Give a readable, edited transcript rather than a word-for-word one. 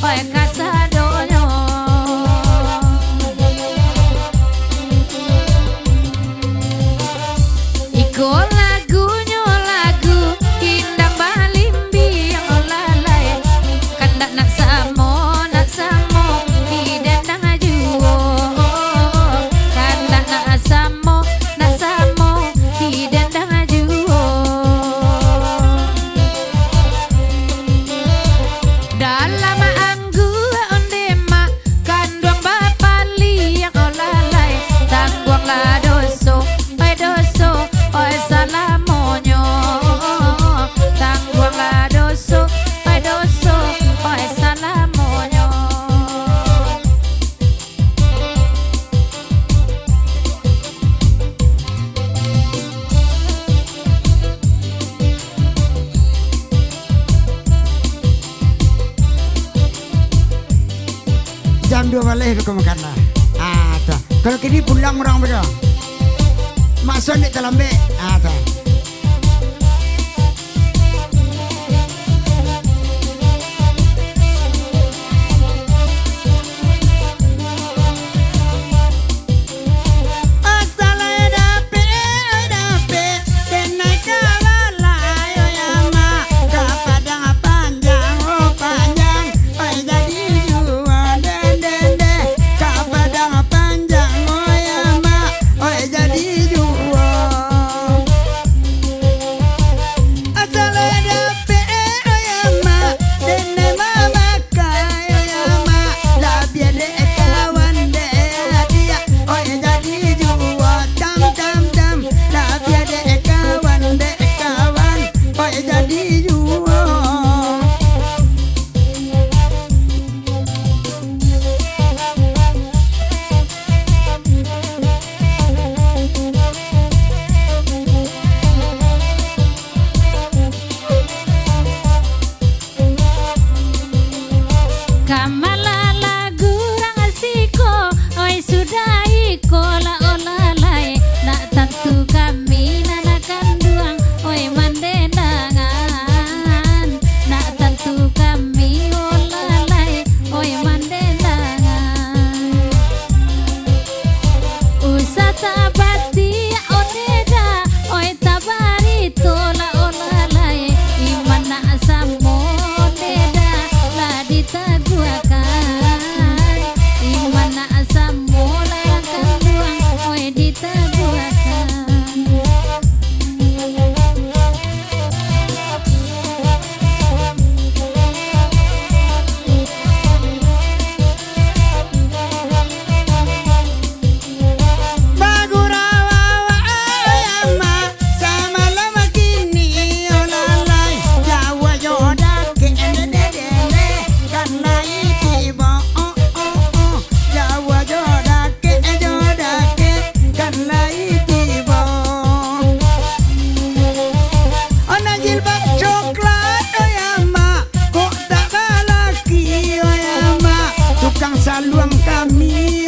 oi kasadonyo. Iko lagunya lagu Indang Balimbi yang olalai kandak nak samo di dendang ajuo kandak nak samo di dendang ajuo dalam anggu ondema kandung bapali yang olalai tangguang la doso oi salamonyo tangguang la doso oi salamonyo. Jam 2 balik ke makan lah. Tuh. Kalau kini pulang orang berdua. Masuk di dalam be. Tuh. Kamala lagu rangasiko oi sudah iko la olalai nak tentu kami nana kanduang oi mandendangan nak tentu kami olalai oi mandendangan usata bati oneda oi tabarito la olalai imana samo oneda la ditaguakan imana samo la kanduang oi ditaguakan. Saluang kami